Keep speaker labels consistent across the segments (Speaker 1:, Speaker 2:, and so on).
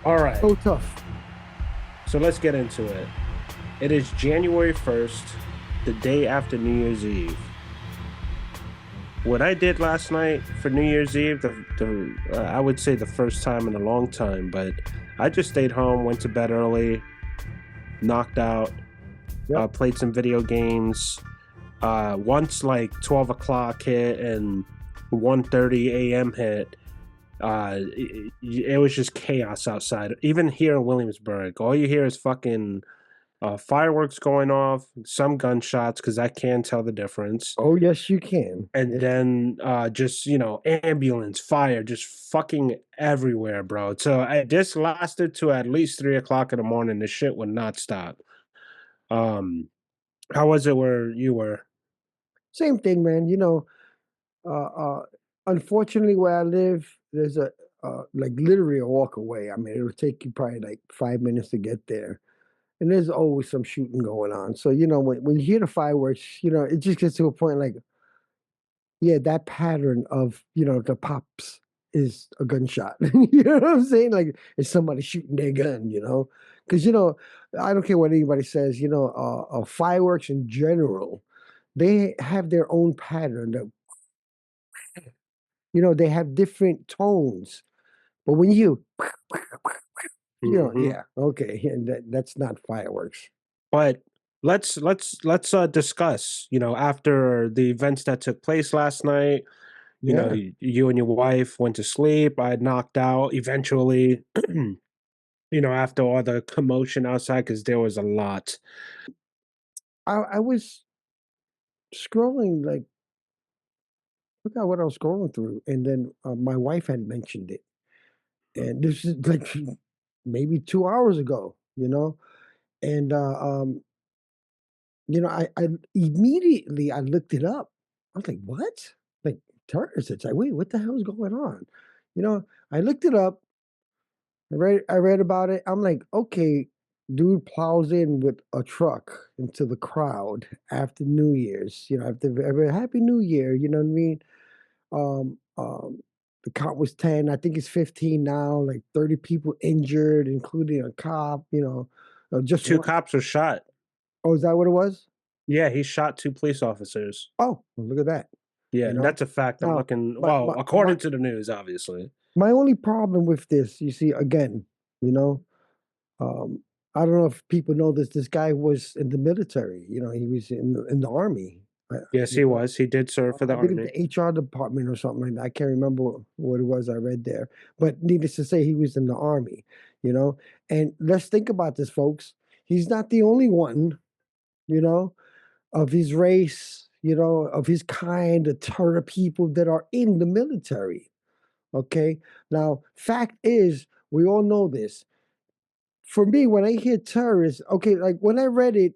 Speaker 1: All right,
Speaker 2: So tough.
Speaker 1: so let's get into it. It is January 1st, the day after New Year's Eve. What I did last night for New Year's Eve, I would say the first time in a long time, but I just stayed home, went to bed early, knocked out,
Speaker 2: Yep.
Speaker 1: played some video games. Once like 12 o'clock hit and 1:30 a.m. hit, it was just chaos outside. Even here in Williamsburg, all you hear is fucking fireworks going off, some gunshots because I can tell the difference,
Speaker 2: Oh, yes, you can.
Speaker 1: and
Speaker 2: Yes.
Speaker 1: then just ambulance, fire, just fucking everywhere, bro. So this lasted to at least 3 o'clock in the morning. This shit would not stop. Um, how was it where you were?
Speaker 2: Same thing, man. Unfortunately, where I live, there's a like literally a walk away. I mean, it'll take you probably like 5 minutes to get there, and there's always some shooting going on. So when you hear the fireworks, it just gets to a point like, yeah, that pattern of the pops is a gunshot. You know what I'm saying? Like it's somebody shooting their gun. Because I don't care what anybody says. Fireworks in general, they have their own pattern. That they have different tones. But when
Speaker 1: Hmm.
Speaker 2: yeah, okay, and that's not fireworks.
Speaker 1: But let's discuss. After the events that took place last night.
Speaker 2: Yeah,
Speaker 1: You and your wife went to sleep. I knocked out eventually. After all the commotion outside, because there was a lot.
Speaker 2: I was scrolling like forgot what I was scrolling through, and then my wife had mentioned it, and this is like maybe 2 hours ago. And I immediately I looked it up. I was like, "What? Like terrorists?" It's like, wait, what the hell is going on? I looked it up. I read about it. I'm like, okay, dude plows in with a truck into the crowd after New Year's. After every Happy New Year. You know what I mean? Um, um, the count was 10. I think it's 15 now. Like 30 people injured, including a cop. Just
Speaker 1: Two
Speaker 2: one.
Speaker 1: cops were shot.
Speaker 2: Oh, is that what it was?
Speaker 1: Yeah, he shot two police officers.
Speaker 2: Oh, well, look at that.
Speaker 1: Yeah,
Speaker 2: You
Speaker 1: and
Speaker 2: know.
Speaker 1: that's a fact. I'm
Speaker 2: Now,
Speaker 1: looking,
Speaker 2: my
Speaker 1: well,
Speaker 2: my my
Speaker 1: according to the news, obviously.
Speaker 2: my only problem with this, you see, again, you know, um, I don't know if people know this. This guy was in the military. He was in the army. Uh,
Speaker 1: Yes,
Speaker 2: you
Speaker 1: he
Speaker 2: know,
Speaker 1: was. He did serve for the
Speaker 2: I believe
Speaker 1: army.
Speaker 2: the HR department or something like that. I can't remember what it was I read there. But needless to say, he was in the army. You know, and let's think about this, folks. He's not the only one. You know, of his race. Of his kind, the turn of people that are in the military. Okay. Now, fact is, we all know this. For me, when I hear terrorists, okay, like when I read it,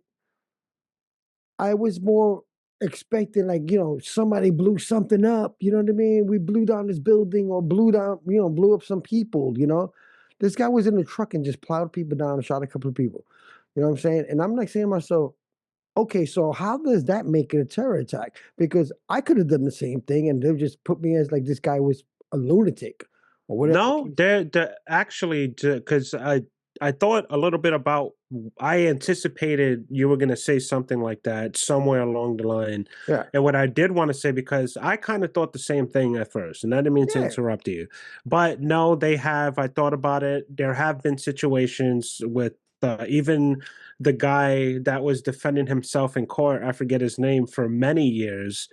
Speaker 2: I was more expecting like, somebody blew something up, you know what I mean? We blew down this building or blew up some people. This guy was in a truck and just plowed people down and shot a couple of people. You know what I'm saying? And I'm like saying to myself, okay, so how does that make it a terror attack? Because I could have done the same thing and they just put me as like this guy was a lunatic or whatever the
Speaker 1: No,
Speaker 2: case.
Speaker 1: they're actually, because I thought a little bit about. I anticipated you were going to say something like that somewhere along the line,
Speaker 2: Yeah.
Speaker 1: and what I did want to say, because I kind of thought the same thing at first, and I didn't mean to
Speaker 2: Yeah.
Speaker 1: interrupt you, but no, they have. I thought about it. There have been situations with even the guy that was defending himself in court. I forget his name for many years.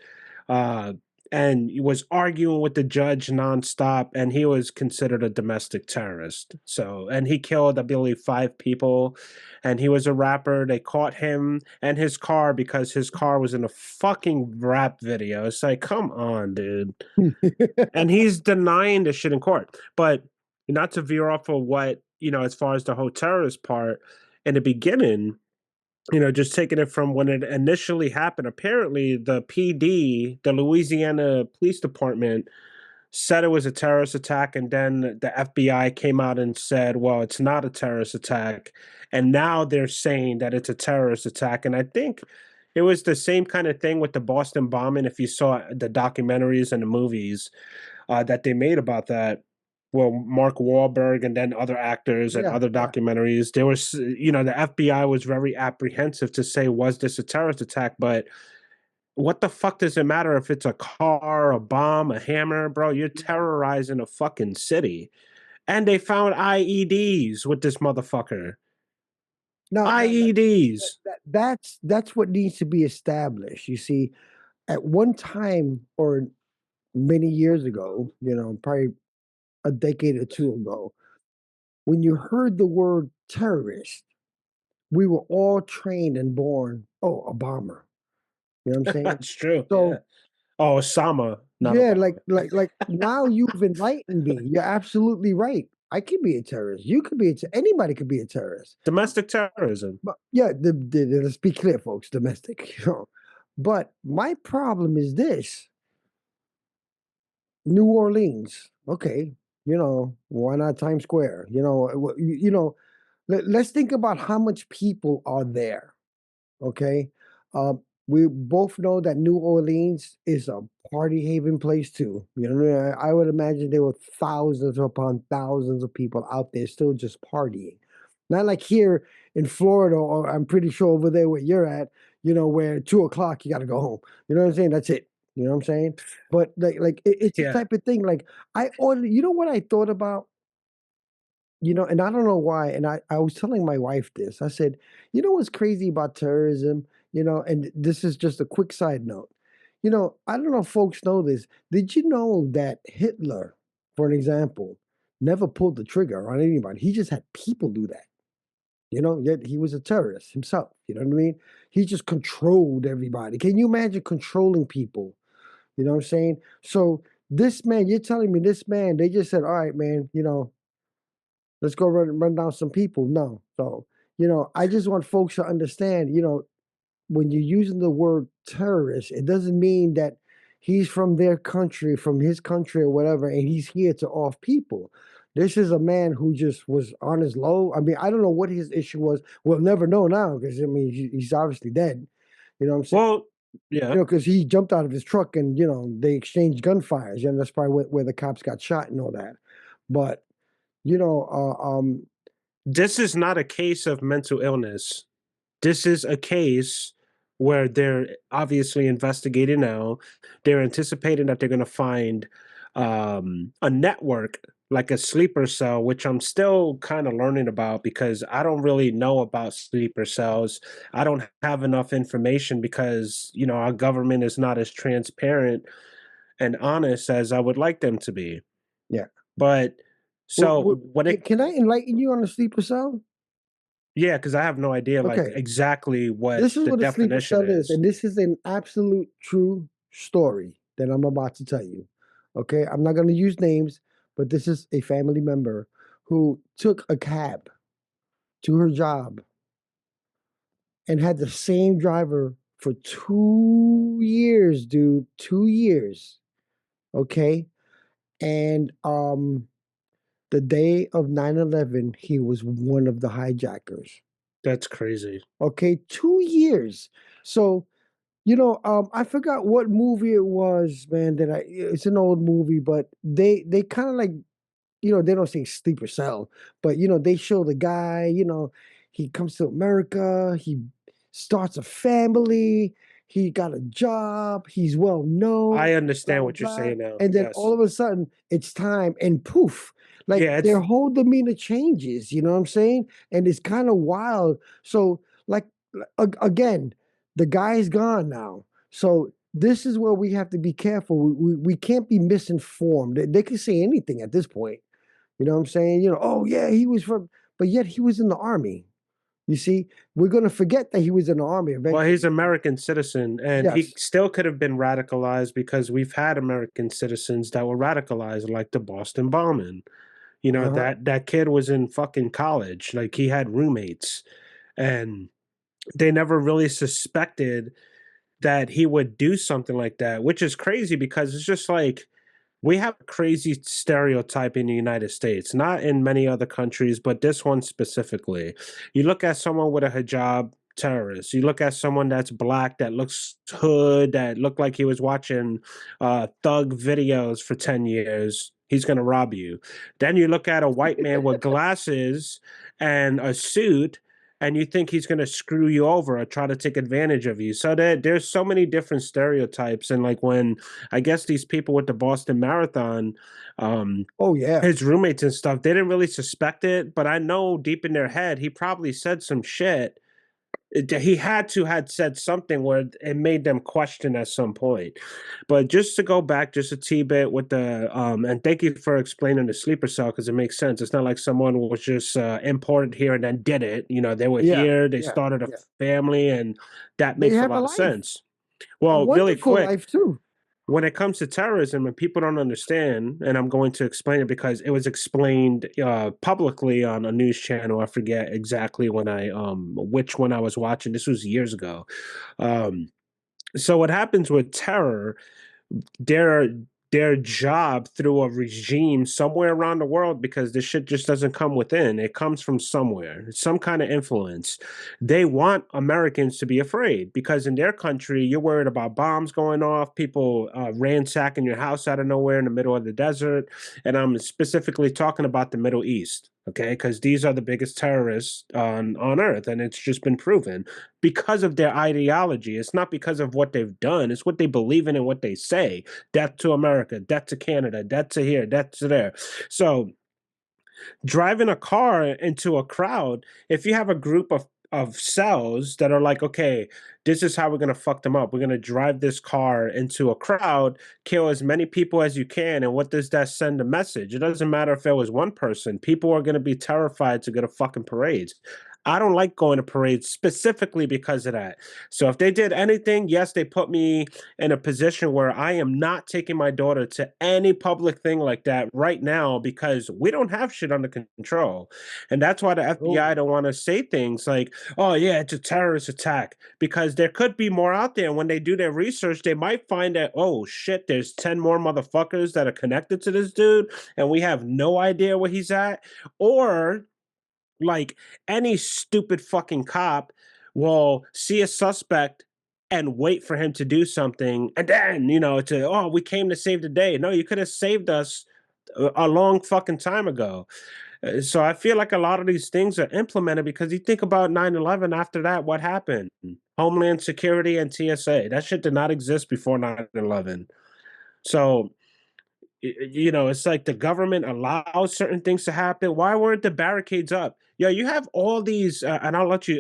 Speaker 1: Uh, and he was arguing with the judge nonstop, and he was considered a domestic terrorist. So, and he killed, I believe, 5 people, and he was a rapper. They caught him and his car because his car was in a fucking rap video. It's like, come on, dude. And he's denying this shit in court. But not to veer off of what, as far as the whole terrorist part, in the beginning, just taking it from when it initially happened. Apparently, the PD, the Louisiana Police Department, said it was a terrorist attack, and then the FBI came out and said, well, it's not a terrorist attack. And now they're saying that it's a terrorist attack. And I think it was the same kind of thing with the Boston bombing, if you saw the documentaries and the movies that they made about that. well, Mark Wahlberg and then other actors and
Speaker 2: Yeah,
Speaker 1: other
Speaker 2: yeah.
Speaker 1: documentaries. There was, the FBI was very apprehensive to say, was this a terrorist attack? But what the fuck does it matter if it's a car, a bomb, a hammer, bro? You're
Speaker 2: Yeah.
Speaker 1: terrorizing a fucking city. And they found IEDs with this motherfucker.
Speaker 2: Now
Speaker 1: IEDs.
Speaker 2: that's what needs to be established. You see, at one time or many years ago, probably a decade or two ago, when you heard the word terrorist, we were all trained and born, oh, a bomber. You know what I'm saying?
Speaker 1: That's true. Yeah.
Speaker 2: So
Speaker 1: Oh, Osama, not
Speaker 2: yeah,
Speaker 1: Obama.
Speaker 2: now you've enlightened me. You're absolutely right. I could be a terrorist. You could be anybody could be a terrorist.
Speaker 1: Domestic terrorism.
Speaker 2: But yeah, let's be clear, folks, domestic. But my problem is this: New Orleans. Okay, why not Times Square? Let's think about how much people are there. Okay. We both know that New Orleans is a party haven place too. I would imagine there were thousands upon thousands of people out there still just partying. Not like here in Florida, or I'm pretty sure over there where you're at, where 2 o'clock you got to go home. You know what I'm saying? That's it. You know what I'm saying? But it's the
Speaker 1: Yeah.
Speaker 2: type of thing. Like I ordered. You know what I thought about? And I don't know why. And I was telling my wife this. I said, what's crazy about terrorism? And this is just a quick side note. I don't know if folks know this. Did you know that Hitler, for an example, never pulled the trigger on anybody? He just had people do that. Yet he was a terrorist himself. You know what I mean? He just controlled everybody. Can you imagine controlling people? You know what I'm saying? So this man, you're telling me this man, they just said, all right, man, let's go run down some people. No. So, I just want folks to understand, when you're using the word terrorist, it doesn't mean that he's from their country, from his country or whatever, and he's here to off people. This is a man who just was on his low. I mean, I don't know what his issue was. We'll never know now because, I mean, he's obviously dead. You know what I'm saying?
Speaker 1: Well, yeah.
Speaker 2: Because he jumped out of his truck and, they exchanged gunfires. And that's probably where the cops got shot and all that. But, you know,
Speaker 1: This is not a case of mental illness. This is a case where they're obviously investigating now. They're anticipating that they're going to find a network like a sleeper cell, which I'm still kind of learning about because I don't really know about sleeper cells. I don't have enough information because, our government is not as transparent and honest as I would like them to be.
Speaker 2: yeah.
Speaker 1: But so what it
Speaker 2: Can I enlighten you on the sleeper cell?
Speaker 1: yeah, because I have no idea like
Speaker 2: Okay.
Speaker 1: exactly what
Speaker 2: This is
Speaker 1: the
Speaker 2: what a sleeper
Speaker 1: definition
Speaker 2: cell is,
Speaker 1: is.
Speaker 2: and this is an absolute true story that I'm about to tell you. Okay, I'm not going to use names, but this is a family member who took a cab to her job and had the same driver for 2 years, dude. 2 years. Okay. And the day of 9/11, he was one of the hijackers.
Speaker 1: That's crazy.
Speaker 2: Okay, 2 years. So I forgot what movie it was, man. It's an old movie, but they kind of like, they don't say sleeper cell, but they show the guy, he comes to America, he starts a family, he got a job, he's well known,
Speaker 1: I
Speaker 2: blah
Speaker 1: understand
Speaker 2: blah
Speaker 1: what you're
Speaker 2: blah.
Speaker 1: saying now.
Speaker 2: And then all
Speaker 1: Yes.
Speaker 2: of a sudden it's time and poof, like
Speaker 1: Yeah,
Speaker 2: their
Speaker 1: it's
Speaker 2: whole demeanor changes, you know what I'm saying? And it's kind of wild. So like again, the guy's gone now. So this is where we have to be careful. We can't be misinformed. They can say anything at this point. You know what I'm saying? Oh yeah, he was from, but yet he was in the army. You see, we're gonna forget that he was in the army
Speaker 1: well, he's
Speaker 2: eventually.
Speaker 1: American citizen, and he
Speaker 2: Yes.
Speaker 1: still could have been radicalized because we've had American citizens that were radicalized, like the Boston bombing.
Speaker 2: Uh-huh.
Speaker 1: That kid was in fucking college, like he had roommates, and they never really suspected that he would do something like that, which is crazy because it's just like we have a crazy stereotype in the United States, not in many other countries, but this one specifically. You look at someone with a hijab, terrorist. You look at someone that's black that looks hood, that looked like he was watching thug videos for 10 years, He's going to rob you. Then you look at a white man with glasses and a suit, and you think he's going to screw you over or try to take advantage of you. So there's so many different stereotypes. And like when I guess these people with the Boston Marathon, um,
Speaker 2: Oh yeah.
Speaker 1: his roommates and stuff, they didn't really suspect it, but I know deep in their head he probably said some shit. He had to had said something where it made them question at some point. But just to go back just a t bit with the and thank you for explaining the sleeper cell because it makes sense. It's not like someone was just imported here and then did it. You know, they were
Speaker 2: Yeah.
Speaker 1: here, they
Speaker 2: Yeah.
Speaker 1: started a
Speaker 2: Yeah.
Speaker 1: family, and that
Speaker 2: They
Speaker 1: makes a
Speaker 2: have a
Speaker 1: lot of
Speaker 2: life,
Speaker 1: sense.
Speaker 2: a
Speaker 1: Well, really
Speaker 2: wonderful
Speaker 1: quick,
Speaker 2: life too.
Speaker 1: when it comes to terrorism and people don't understand, and I'm going to explain it because it was explained publicly on a news channel. I forget exactly when I which one I was watching. This was years ago. Um, so what happens with terror, their their job through a regime somewhere around the world, because this shit just doesn't come within, it comes from somewhere, some kind of influence. They want Americans to be afraid because in their country you're worried about bombs going off, people ransacking your house out of nowhere in the middle of the desert. And I'm specifically talking about the Middle East, okay, because these are the biggest terrorists on earth, and it's just been proven because of their ideology. It's not because of what they've done, it's what they believe in and what they say. Death to America, death to Canada, death to here, death to there. So driving a car into a crowd, if you have a group of cells that are like, okay, this is how we're gonna fuck them up. We're gonna drive this car into a crowd, kill as many people as you can. And what does that send a message? It doesn't matter if it was one person. People are gonna be terrified to go to fucking parades. I don't like going to parades specifically because of that. So if they did anything, yes, they put me in a position where I am not taking my daughter to any public thing like that right now because we don't have shit under control. And that's why the
Speaker 2: Oh,
Speaker 1: FBI don't want to say things like, oh, yeah, it's a terrorist attack, because there could be more out there. And when they do their research, they might find that, oh, shit, there's 10 more motherfuckers that are connected to this dude, and we have no idea where he's at. Or like any stupid fucking cop will see a suspect and wait for him to do something, and then to, oh, we came to save the day. No, you could have saved us a long fucking time ago. So I feel like a lot of these things are implemented because you think about 9/11. After that, what happened? Homeland Security and TSA. That shit did not exist before 9/11. So it's like the government allows certain things to happen. Why weren't the barricades up? Yeah, you have all these, and I'll let you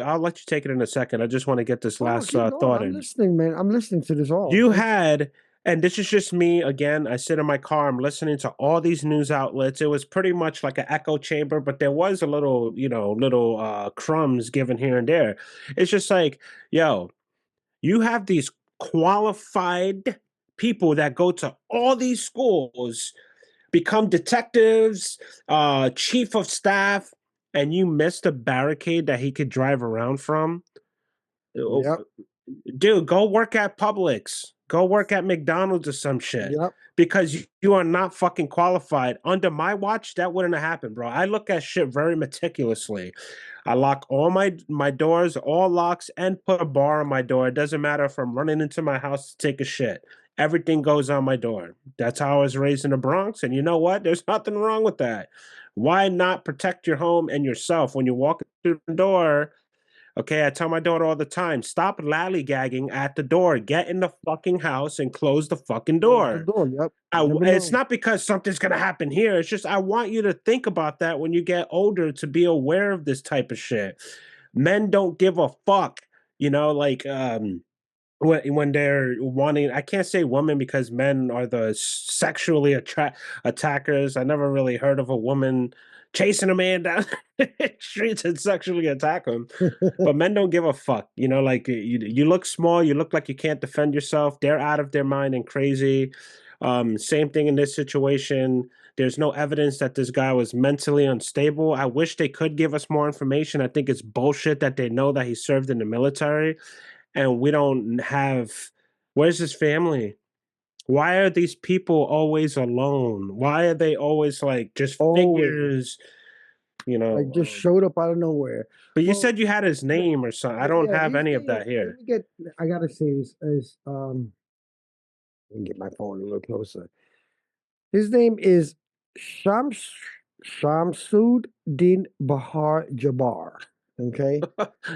Speaker 1: take it in a second. I just want to get this
Speaker 2: no, no,
Speaker 1: last
Speaker 2: keep going.
Speaker 1: thought
Speaker 2: I'm
Speaker 1: in.
Speaker 2: listening, man. I'm listening to this all.
Speaker 1: You
Speaker 2: Let's
Speaker 1: had, and this is just me again. I sit in my car. I'm listening to all these news outlets. It was pretty much like an echo chamber, but there was a little, little crumbs given here and there. It's just like, yo, you have these qualified people that go to all these schools, become detectives, chief of staff, and you missed a barricade that he could drive around from. Oh,
Speaker 2: Yep.
Speaker 1: dude, go work at Publix, go work at McDonald's or some shit,
Speaker 2: Yep.
Speaker 1: because you are not fucking qualified. Under my watch, that wouldn't have happened, bro. I look at shit very meticulously. I lock all my doors, all locks, and put a bar on my door. It doesn't matter if I'm running into my house to take a shit. Everything goes on my door. That's how I was raised in the Bronx. And you know what? There's nothing wrong with that. Why not protect your home and yourself when you walk through the door? Okay, I tell my daughter all the time, stop lollygagging at the door. Get in the fucking house and close the fucking
Speaker 2: Close the
Speaker 1: door.
Speaker 2: door. Yep. You never
Speaker 1: It's
Speaker 2: know.
Speaker 1: not because something's going to happen here. It's just I want you to think about that when you get older, to be aware of this type of shit. Men don't give a fuck, like when they're wanting. I can't say women because men are the sexually attackers. I never really heard of a woman chasing a man down the streets and sexually attack him. But men don't give a fuck. Like you look small, you look like you can't defend yourself. They're out of their mind and crazy. Same thing in this situation. There's no evidence that this guy was mentally unstable. I wish they could give us more information. I think it's bullshit that they know that he served in the military and we don't have. Where's his family? Why are these people always alone? Why are they always like just
Speaker 2: Always.
Speaker 1: figures?
Speaker 2: Like just showed up out of nowhere.
Speaker 1: But you
Speaker 2: Well,
Speaker 1: said you had his
Speaker 2: the,
Speaker 1: name or something. I don't
Speaker 2: yeah,
Speaker 1: have
Speaker 2: his
Speaker 1: any of
Speaker 2: name,
Speaker 1: that
Speaker 2: let
Speaker 1: here.
Speaker 2: me get, I gotta say let me get my phone a little closer. His name is Shams Shamsud Din Bahar Jabbar. Okay.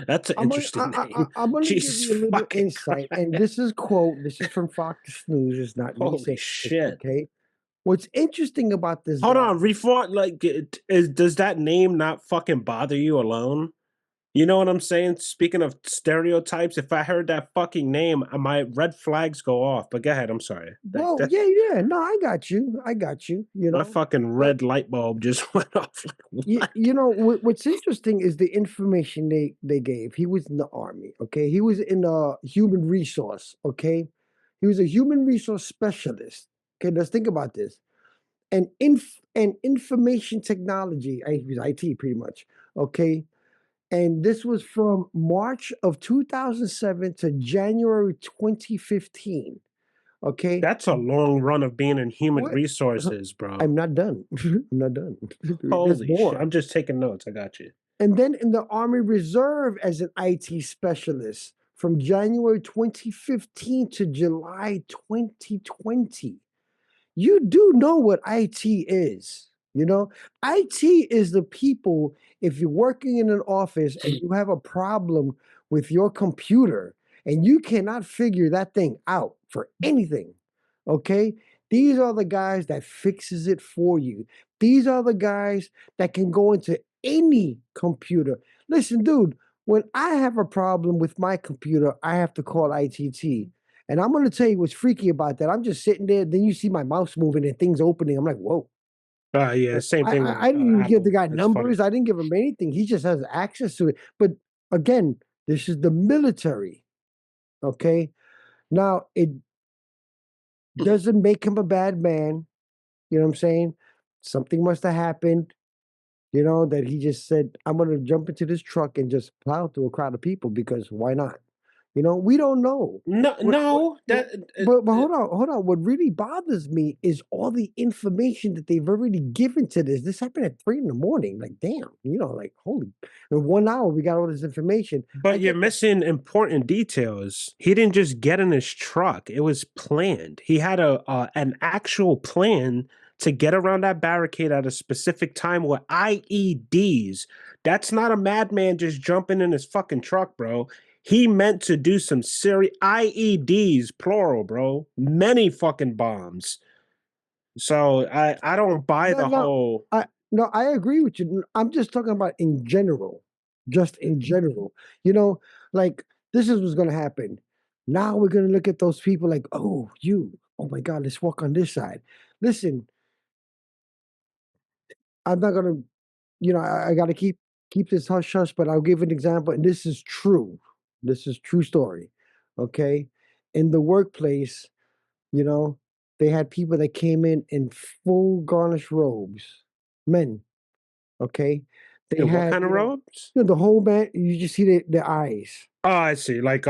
Speaker 1: That's an interesting name.
Speaker 2: I'm gonna give
Speaker 1: Jesus
Speaker 2: you a little
Speaker 1: fucking
Speaker 2: insight, and
Speaker 1: Christ.
Speaker 2: this is quote. This is from Fox News. It's not me
Speaker 1: Holy
Speaker 2: saying this.
Speaker 1: shit.
Speaker 2: Okay. What's interesting about this
Speaker 1: Hold
Speaker 2: guy?
Speaker 1: on, reform like does that name not fucking bother you alone? You know what I'm saying? Speaking of stereotypes, if I heard that fucking name, my red flags go off. But go ahead, I'm sorry. Like
Speaker 2: Well,
Speaker 1: that
Speaker 2: yeah, yeah. No, I got you. I got you. You
Speaker 1: my
Speaker 2: know,
Speaker 1: fucking
Speaker 2: but
Speaker 1: red light bulb just went off. Like what?
Speaker 2: what's interesting is the information they gave. He was in the army. Okay, he was in human resource. Okay, he was a human resource specialist. Okay, let's think about this. And information technology. He was IT pretty much. Okay, and this was from March of 2007 to January 2015. Okay,
Speaker 1: That's a long run of being in human
Speaker 2: what?
Speaker 1: resources, bro.
Speaker 2: I'm not done. I'm not done. There's
Speaker 1: Holy shit.
Speaker 2: more.
Speaker 1: I'm just taking notes. I got you.
Speaker 2: And then in the Army Reserve as an IT specialist from January 2015 to July 2020. You do know what IT is. You know, IT is the people, if you're working in an office and you have a problem with your computer and you cannot figure that thing out for anything, okay? These are the guys that fixes it for you. These are the guys that can go into any computer. Listen, dude, when I have a problem with my computer, I have to call ITT. And I'm gonna tell you what's freaky about that. I'm just sitting there, then you see my mouse moving and things opening. I'm like, whoa.
Speaker 1: Yeah, same thing with
Speaker 2: I didn't even give the
Speaker 1: Apple.
Speaker 2: guy
Speaker 1: That's funny.
Speaker 2: numbers. I didn't give him anything. He just has access to it. But again, this is the military. Okay. Now it doesn't make him a bad man. You know what I'm saying? Something must have happened, that he just said, I'm gonna jump into this truck and just plow through a crowd of people because why not? We don't know.
Speaker 1: No,
Speaker 2: What
Speaker 1: no, that
Speaker 2: but hold on. What really bothers me is all the information that they've already given to this. This happened at 3 in the morning. Like, damn, like holy in 1 hour we got all this information. I
Speaker 1: but you're
Speaker 2: get that.
Speaker 1: missing important details. He didn't just get in his truck. It was planned. He had a an actual plan to get around that barricade at a specific time with IEDs. That's not a madman just jumping in his fucking truck, bro. He meant to do some serious IEDs, plural, bro. Many fucking bombs. So I don't buy
Speaker 2: No,
Speaker 1: the
Speaker 2: no,
Speaker 1: whole
Speaker 2: I agree with you. I'm just talking about in general. Just in general. You know, like this is what's gonna happen. Now we're gonna look at those people like, oh, oh my God, let's walk on this side. Listen, I'm not gonna, I gotta keep this hush hush, but I'll give an example, and this is true. This is true story. Okay. In the workplace, you know, they had people that came in full garnish robes, men. Okay. They
Speaker 1: yeah, what
Speaker 2: had,
Speaker 1: kind of robes?
Speaker 2: the whole man, you just see their eyes.
Speaker 1: Oh, I see. Like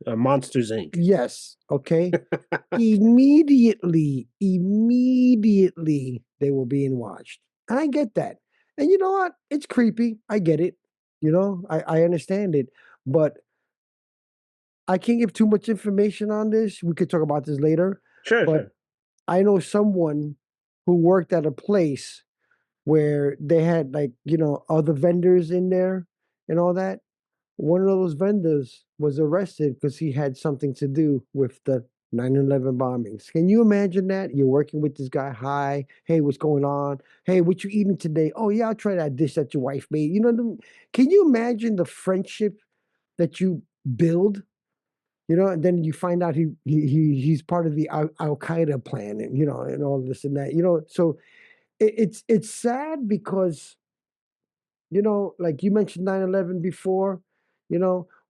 Speaker 1: Monsters Inc.
Speaker 2: Yes. Okay. Immediately they were being watched. And I get that. And you know what? It's creepy. I get it. I understand it. But I can't give too much information on this. We could talk about this later.
Speaker 1: Sure,
Speaker 2: But
Speaker 1: sure.
Speaker 2: I know someone who worked at a place where they had like, other vendors in there and all that. One of those vendors was arrested because he had something to do with the 9/11 bombings. Can you imagine that? You're working with this guy. Hi, hey, what's going on? Hey, what you eating today? Oh yeah, I'll try that dish that your wife made. Can you imagine the friendship that you build? And then you find out he's part of the Al Qaeda plan, and and all this and that. So it's sad because like you mentioned 9/11 before,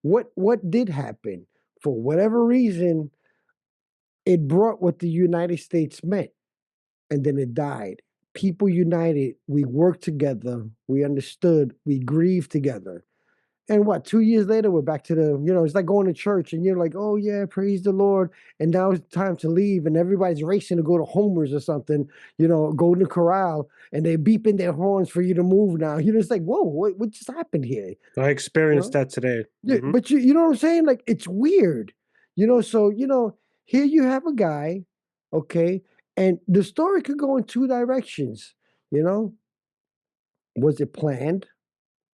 Speaker 2: what did happen? For whatever reason, it brought what the United States meant, and then it died. People united, we worked together, we understood, we grieved together. And what, 2 years later, we're back to it's like going to church and you're like, oh yeah, praise the Lord. And now it's time to leave, and everybody's racing to go to Homer's or something, Golden Corral, and they're beeping their horns for you to move now. It's like, whoa, what just happened here?
Speaker 1: I
Speaker 2: You
Speaker 1: experienced
Speaker 2: know?
Speaker 1: that today.
Speaker 2: Yeah, but you know what I'm saying? Like it's weird. So here you have a guy, okay? And the story could go in two directions, you know? Was it planned?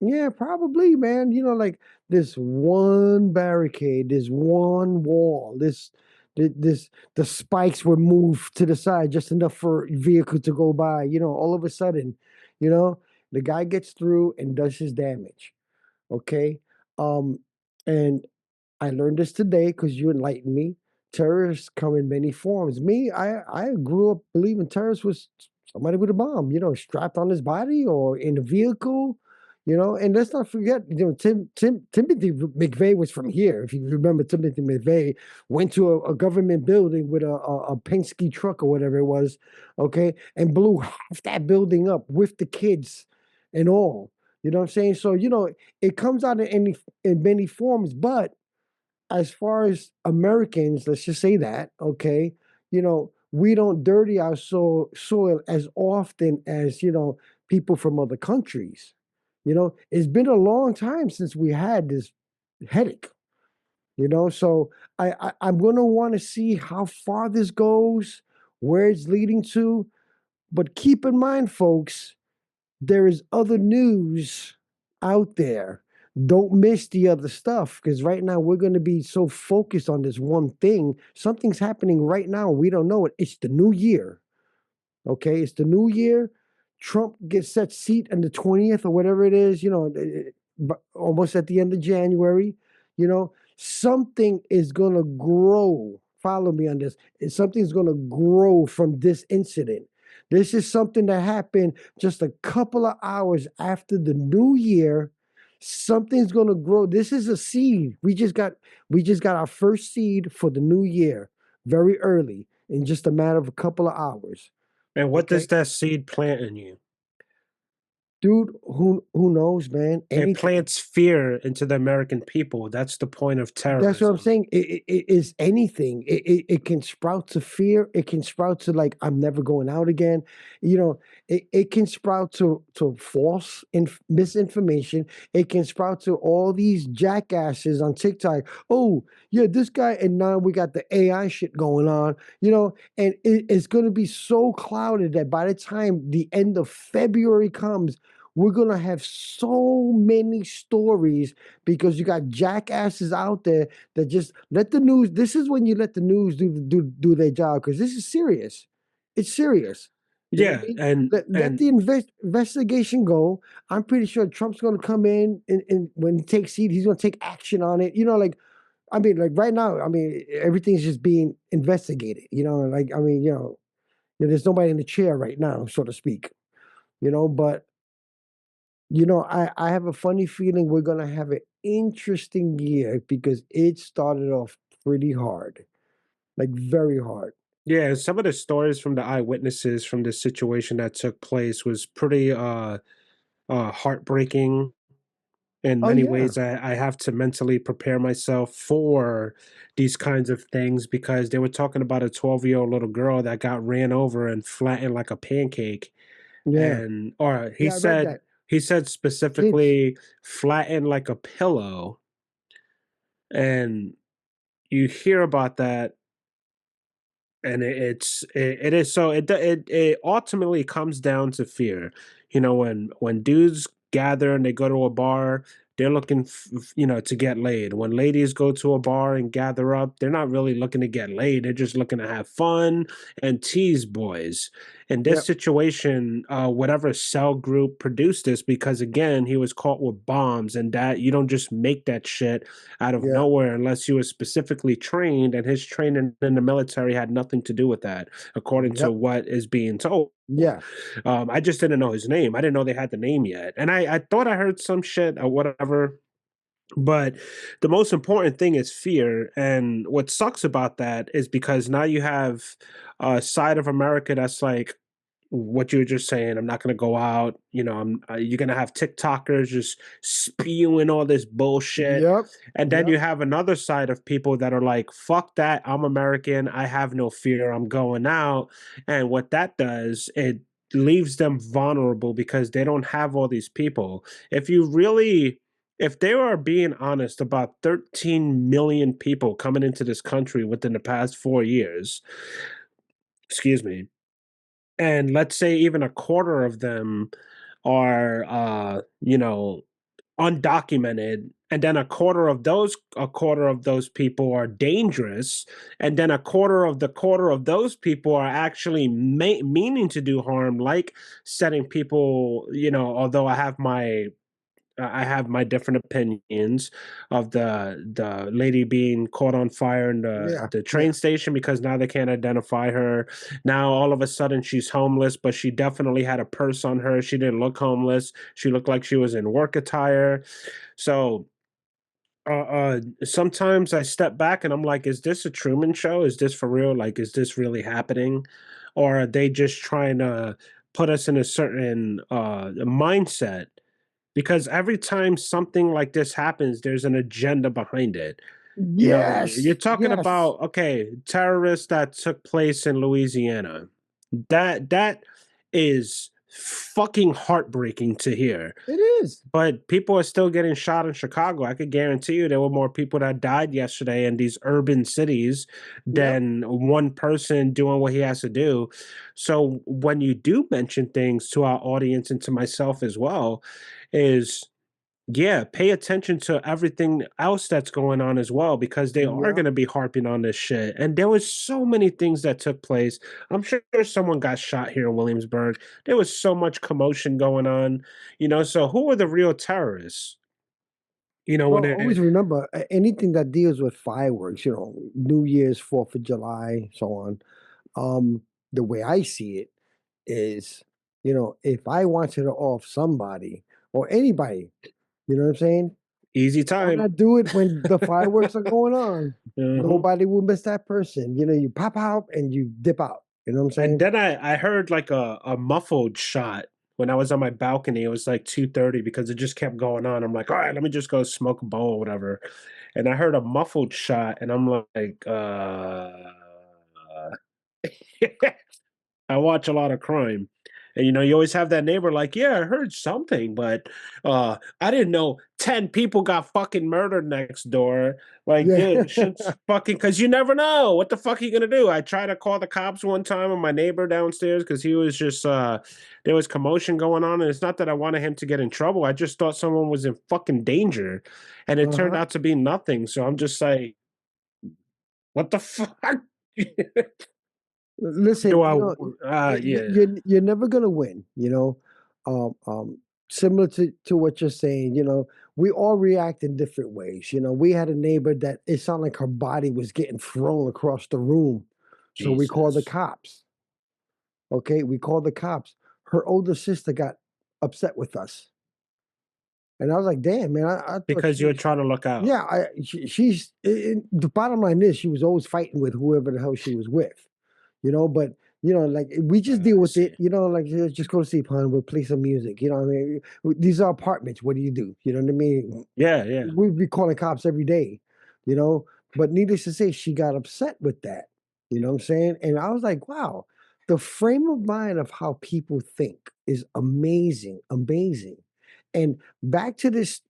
Speaker 2: Yeah, probably, man. Like this one barricade, this one wall, the spikes were moved to the side just enough for vehicles to go by. All of a sudden, you know, the guy gets through and does his damage. Okay. Um, and I learned this today because you enlightened me. Terrorists come in many forms. I grew up believing terrorists was somebody with a bomb, strapped on his body or in a vehicle, And let's not forget, Timothy McVeigh was from here. If you remember, Timothy McVeigh went to a government building with a Penske truck or whatever it was, okay, and blew half that building up with the kids and all. You know what I'm saying? So it comes out in many forms, but as far as Americans, let's just say that, okay, we don't dirty our soil as often as, people from other countries. It's been a long time since we had this headache, so I'm gonna want to see how far this goes, where it's leading to. But keep in mind, folks, there is other news out there. Don't miss the other stuff because right now we're going to be so focused on this one thing. Something's happening right now. We don't know it. It's the new year. Okay, it's the new year. Trump gets that seat on the 20th or whatever it is, almost at the end of January. Something is going to grow. Follow me on this. Something's going to grow from this incident. This is something that happened just a couple of hours after the new year. Something's going to grow. This is a seed. We just got our first seed for the new year very early in just a matter of a couple of hours.
Speaker 1: And what does
Speaker 2: Okay,
Speaker 1: that seed plant in you?
Speaker 2: dude, who knows, man?
Speaker 1: It
Speaker 2: Anything.
Speaker 1: plants fear into the American people. That's the point of
Speaker 2: That's what I'm
Speaker 1: terrorism.
Speaker 2: saying. It is anything. It can sprout to fear. It can sprout to like I'm never going out again. It can sprout to false misinformation. It can sprout to all these jackasses on TikTok. Oh yeah, this guy, and now we got the AI shit going on. And it's going to be so clouded that by the time the end of February comes, we're gonna have so many stories because you got jackasses out there that just let the news. This is when you let the news do their job because this is serious. It's serious. You know what I
Speaker 1: Yeah,
Speaker 2: mean?
Speaker 1: and
Speaker 2: Let
Speaker 1: and
Speaker 2: the investigation go. I'm pretty sure Trump's going to come in and when he takes seat, he's going to take action on it. Like I mean, like right now, I mean, everything's just being investigated. Like I mean, there's nobody in the chair right now, so to speak. But I have a funny feeling we're gonna have an interesting year because it started off pretty hard, like very hard.
Speaker 1: yeah, some of the stories from the eyewitnesses from the situation that took place was pretty heartbreaking in
Speaker 2: Oh
Speaker 1: many
Speaker 2: yeah,
Speaker 1: ways. I have to mentally prepare myself for these kinds of things because they were talking about a 12-year-old little girl that got ran over and flattened like a pancake.
Speaker 2: yeah,
Speaker 1: And or
Speaker 2: yeah. I read that.
Speaker 1: he said
Speaker 2: Kids.
Speaker 1: specifically flattened like a pillow. And you hear about that and it is so it ultimately comes down to fear. When dudes gather and they go to a bar, they're looking to get laid. When ladies go to a bar and gather up, they're not really looking to get laid, they're just looking to have fun and tease boys. In this
Speaker 2: Yep.
Speaker 1: situation, whatever cell group produced this, because again he was caught with bombs, and that you don't just make that shit out of
Speaker 2: Yeah.
Speaker 1: nowhere unless you were specifically trained, and his training in the military had nothing to do with that, according to
Speaker 2: Yep.
Speaker 1: what is being told.
Speaker 2: Yeah.
Speaker 1: I just didn't know his name. I didn't know they had the name yet. And I thought I heard some shit or whatever. But the most important thing is fear. And what sucks about that is because now you have a side of America that's like, what you were just saying, I'm not going to go out. You're going to have TikTokers just spewing all this bullshit.
Speaker 2: Yep.
Speaker 1: And then
Speaker 2: Yep.
Speaker 1: you have another side of people that are like, fuck that. I'm American. I have no fear. I'm going out. And what that does, it leaves them vulnerable because they don't have all these people. If they are being honest about 13 million people coming into this country within the past 4 years, excuse me, and let's say even a quarter of them are undocumented, and then a quarter of those people are dangerous, and then a quarter of those people are actually meaning to do harm, like setting people, although I have my different opinions of the lady being caught on fire in the
Speaker 2: Yeah,
Speaker 1: the
Speaker 2: yeah.
Speaker 1: train station, because now they can't identify her. Now all of a sudden she's homeless, but she definitely had a purse on her. She didn't look homeless. She looked like she was in work attire. So sometimes I step back and I'm like, is this a Truman Show? Is this for real? Like, is this really happening? Or are they just trying to put us in a certain mindset? Because every time something like this happens, there's an agenda behind it. You're
Speaker 2: Yes,
Speaker 1: talking
Speaker 2: yes,
Speaker 1: about, okay, terrorists that took place in Louisiana. That is fucking heartbreaking to hear.
Speaker 2: it is.
Speaker 1: But people are still getting shot in Chicago. I could guarantee you there were more people that died yesterday in these urban cities
Speaker 2: Yep.
Speaker 1: than one person doing what he has to do. So when you do mention things to our audience and to myself as well, is yeah, pay attention to everything else that's going on as well, because they are
Speaker 2: Yeah.
Speaker 1: going to be harping on this shit. And there was so many things that took place. I'm sure someone got shot here in Williamsburg. There was so much commotion going on, so who are the real terrorists?
Speaker 2: Well,
Speaker 1: When
Speaker 2: always remember anything that deals with fireworks, New Year's, 4th of July, so on. Um, the way I see it is, if I wanted to off somebody or anybody, you know what I'm saying?
Speaker 1: easy
Speaker 2: Why
Speaker 1: time.
Speaker 2: not do it when the fireworks are going on?
Speaker 1: Mhm.
Speaker 2: Nobody will miss that person. You pop out and you dip out. You know what I'm
Speaker 1: And
Speaker 2: saying?
Speaker 1: then I heard like a muffled shot when I was on my balcony. It was like 2:30 because it just kept going on. I'm like, all right, let me just go smoke a bowl or whatever. And I heard a muffled shot, and I'm like, I watch a lot of crime. And you always have that neighbor like, yeah, I heard something, but I didn't know 10 people got fucking murdered next door. Like,
Speaker 2: Yeah.
Speaker 1: dude, shit's fucking, because you never know. What the fuck are you gonna do? I tried to call the cops one time on my neighbor downstairs because he was just there was commotion going on, and it's not that I wanted him to get in trouble. I just thought someone was in fucking danger. And it turned
Speaker 2: Uh-huh.
Speaker 1: out to be nothing. So I'm just like, what the fuck?
Speaker 2: Listen,
Speaker 1: Do I yeah.
Speaker 2: you're never gonna win. Um, um, Similar to what you're saying. We all react in different ways. We had a neighbor that it sounded like her body was getting thrown across the room, so we called the
Speaker 1: Jesus.
Speaker 2: cops. Okay, we called the cops. Her older sister got upset with us, and I was like, "Damn, man, I thought
Speaker 1: Because you're trying to look out.
Speaker 2: yeah, the bottom line is she was always fighting with whoever the hell she was with." But like we just deal
Speaker 1: I
Speaker 2: with it,
Speaker 1: see.
Speaker 2: like just go to sleep, hon. We'll play some music. What I mean? These are apartments. What do you do? You know what I mean?
Speaker 1: Yeah, yeah.
Speaker 2: We'd be calling cops every day, you know. But needless to say, she got upset with that. You know what I'm saying? And I was like, wow, the frame of mind of how people think is amazing, amazing. And back to this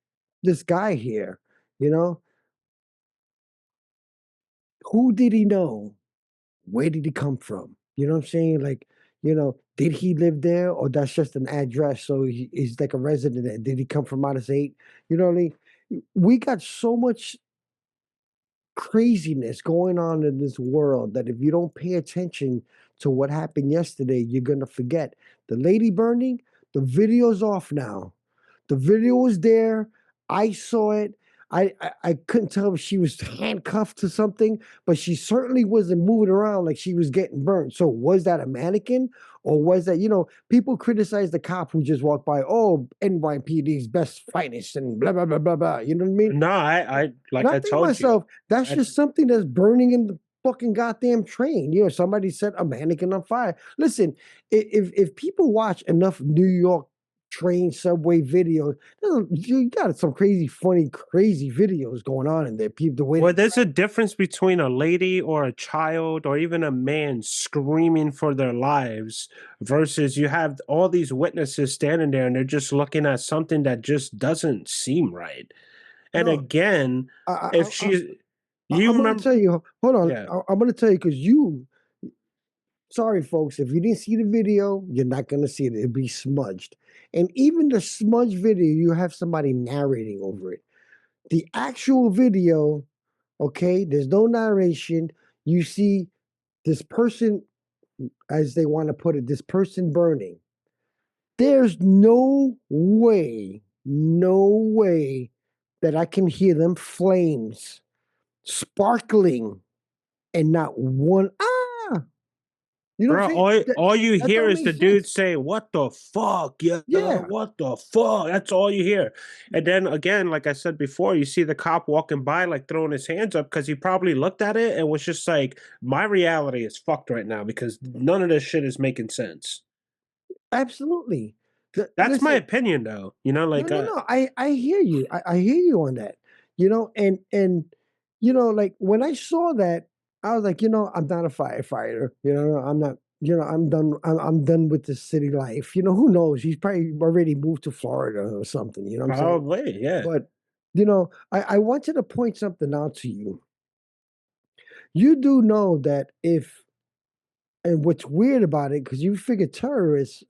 Speaker 2: guy here, you know, who did he know? Where did he come from? You know what I'm saying? Like, did he live there or that's just an address? So he's like a resident there. Did he come from out of state? You know what I mean? We got so much craziness going on in this world that if you don't pay attention to what happened yesterday, you're gonna forget. The lady burning, the video's off now. The video was there. I saw it. I couldn't tell if she was handcuffed to something, but she certainly wasn't moving around like she was getting burned. So was that a mannequin? Or was that, people criticize the cop who just walked by, oh, NYPD's best finest and blah, blah, blah, blah, blah. You know what I mean?
Speaker 1: No, I
Speaker 2: And
Speaker 1: like
Speaker 2: I
Speaker 1: I
Speaker 2: think to
Speaker 1: told you.
Speaker 2: myself, that's
Speaker 1: I
Speaker 2: just something that's burning in the fucking goddamn train. Somebody set a mannequin on fire. Listen, if people watch enough New York train subway videos, you got some crazy, funny, crazy videos going on in there. People, the way
Speaker 1: Well,
Speaker 2: they
Speaker 1: there's a difference between a lady or a child or even a man screaming for their lives versus you have all these witnesses standing there and they're just looking at something that just doesn't seem right. And
Speaker 2: no,
Speaker 1: again,
Speaker 2: I,
Speaker 1: if
Speaker 2: I, I,
Speaker 1: she's you
Speaker 2: I'm gonna
Speaker 1: remember
Speaker 2: tell you. Hold on,
Speaker 1: yeah.
Speaker 2: I'm gonna tell you because Sorry, folks, if you didn't see the video, you're not gonna see it. It'll be smudged. And even the smudged video, you have somebody narrating over it. The actual video, okay, there's no narration. You see this person, as they want to put it, this person burning. There's no way that I can hear them flames sparkling and not one you know what I'm
Speaker 1: Bro,
Speaker 2: saying?
Speaker 1: all you
Speaker 2: That
Speaker 1: hear
Speaker 2: don't
Speaker 1: is
Speaker 2: make
Speaker 1: the dude
Speaker 2: sense.
Speaker 1: say, "What the fuck? Yeah,
Speaker 2: Yeah,
Speaker 1: what the fuck?" That's all you hear. And then again, like I said before, you see the cop walking by, like throwing his hands up because he probably looked at it and was just like, "My reality is fucked right now because none of this shit is making sense."
Speaker 2: absolutely.
Speaker 1: That's my
Speaker 2: Listen,
Speaker 1: opinion, though. You know,
Speaker 2: no,
Speaker 1: like,
Speaker 2: no, no. I hear you. I hear you on that. And like when I saw that, I was like, I'm not a firefighter. I'm not. I'm done. I'm done with this city life. Who knows? He's probably already moved to Florida or something. You know what I'm saying?
Speaker 1: probably, yeah.
Speaker 2: But I wanted to point something out to you. You do know that if and what's weird about it, because you figure terrorists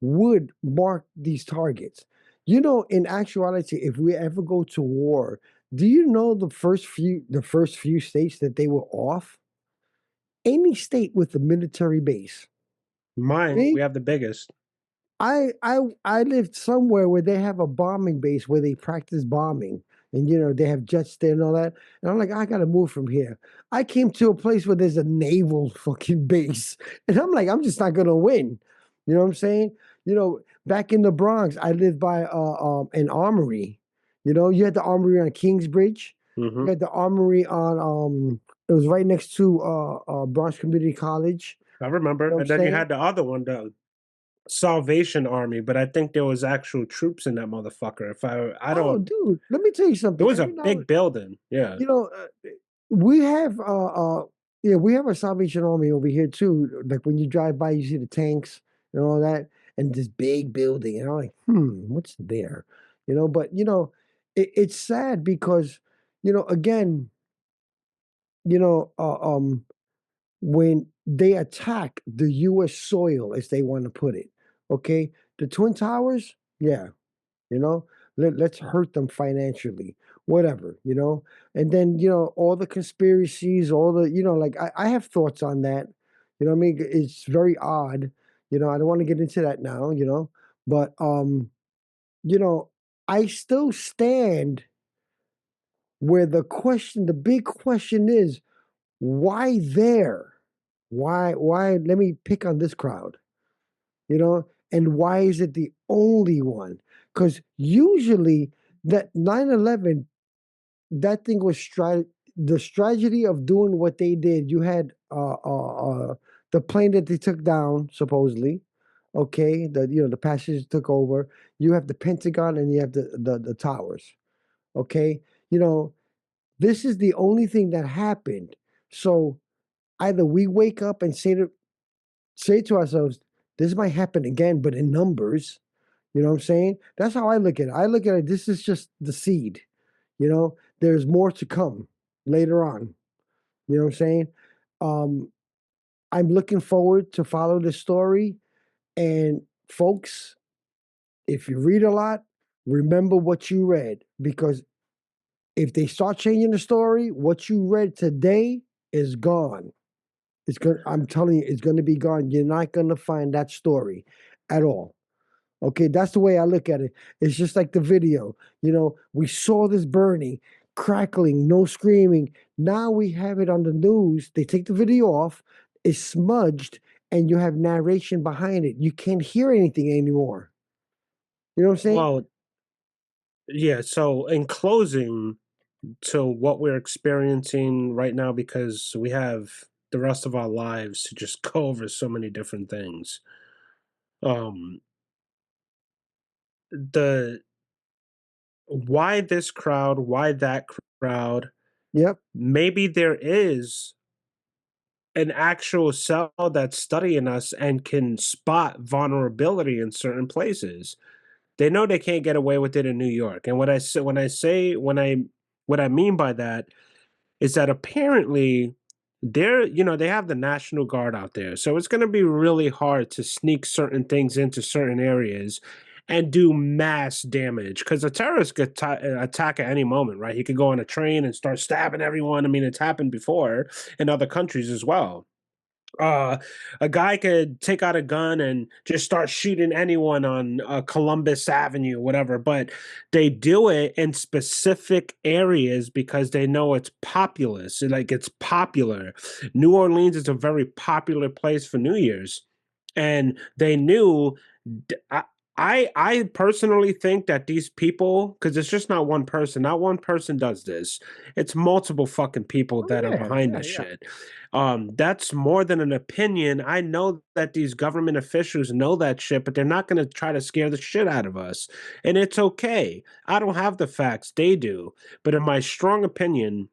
Speaker 2: would mark these targets. In actuality, if we ever go to war, do you know the first few states that they were off? Any state with a military base.
Speaker 1: Mine, we
Speaker 2: Me,
Speaker 1: have the biggest.
Speaker 2: I lived somewhere where they have a bombing base where they practice bombing, and they have jets there and all that. And I'm like, I gotta move from here. I came to a place where there's a naval fucking base, and I'm like, I'm just not gonna win. You know what I'm saying? Back in the Bronx, I lived by an armory. You had the armory on Kingsbridge. You
Speaker 1: Hmm.
Speaker 2: had the armory on it was right next to Bronx Community College.
Speaker 1: I
Speaker 2: You
Speaker 1: remember.
Speaker 2: know what I'm
Speaker 1: And then you
Speaker 2: saying?
Speaker 1: had the other one, the Salvation Army, but I think there was actual troops in that motherfucker. If I
Speaker 2: Oh,
Speaker 1: don't,
Speaker 2: dude, let me tell you
Speaker 1: it
Speaker 2: something.
Speaker 1: was a
Speaker 2: Every now
Speaker 1: big building. Yeah.
Speaker 2: you know, we have yeah, we have a Salvation Army over here too. Like when you drive by, you see the tanks and all that, and this big building, and I'm like, what's there? But it's sad because, again, you know, uh, um, when they attack the U.S. soil, as they want to put it, okay, the Twin Towers, yeah, you know let's hurt them financially, whatever. And then all the conspiracies, all the like I have thoughts on that. What I mean, it's very odd. I don't want to get into that now. But you know I still stand where the big question is, why there? Why let me pick on this crowd, and why is it the only one? Because usually that 9/11, that thing was the strategy of doing what they did. You had the plane that they took down, supposedly. Okay, the passengers took over. You have the Pentagon and you have the towers. Okay, you know this is the only thing that happened. So either we wake up and say to ourselves, this might happen again, but in numbers. You know what I'm saying? That's how I look at it. I look at it, this is just the seed. There's more to come later on. You know what I'm saying? Um, I'm looking forward to follow the story. And folks, if you read a lot, remember what you read. Because if they start changing the story, what you read today is gone. I'm telling you, it's gonna be gone. You're not gonna find that story at all. Okay, that's the way I look at it. It's just like the video. We saw this burning, crackling, no screaming. Now we have it on the news. They take the video off, it's smudged, and you have narration behind it. You can't hear anything anymore. You know what I'm saying?
Speaker 1: Well, yeah. So, in closing, to what we're experiencing right now, because we have the rest of our lives to just go over so many different things. Um, the why this crowd, why that crowd?
Speaker 2: Yep.
Speaker 1: Maybe there is an actual cell that's studying us and can spot vulnerability in certain places. They know they can't get away with it in New York. And what I mean by that is that apparently they have the National Guard out there. So it's going to be really hard to sneak certain things into certain areas and do mass damage because a terrorist could attack at any moment, right? He could go on a train and start stabbing everyone. I mean, it's happened before in other countries as well. uh a guy could take out a gun and just start shooting anyone on Columbus Avenue, whatever, but they do it in specific areas because they know it's populous, like it's popular. New Orleans is a very popular place for New Year's, and they knew. I, I personally think that these people, because it's just not one person, not one person does this. It's multiple fucking people
Speaker 2: Oh
Speaker 1: that are
Speaker 2: yeah,
Speaker 1: behind
Speaker 2: yeah,
Speaker 1: this
Speaker 2: yeah.
Speaker 1: shit. That's more than an opinion. I know that these government officials know that shit, but they're not going to try to scare the shit out of us. And it's okay. I don't have the facts. They do. But in my strong opinion,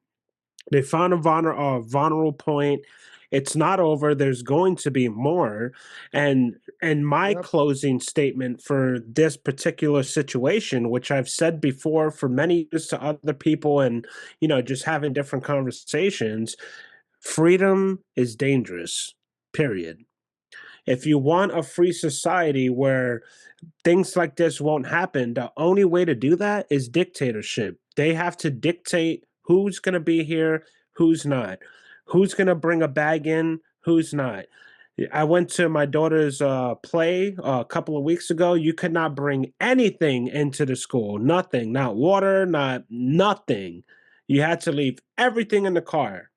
Speaker 1: they found a vulnerable point. It's not over. There's going to be more. And my
Speaker 2: Yep.
Speaker 1: closing statement for this particular situation, which I've said before for many years to other people, and just having different conversations, freedom is dangerous. Period. If you want a free society where things like this won't happen, the only way to do that is dictatorship. They have to dictate who's going to be here, who's not, who's going to bring a bag in, who's not. I went to my daughter's play a couple of weeks ago. You could not bring anything into the school, nothing, not water, not nothing. You had to leave everything in the car.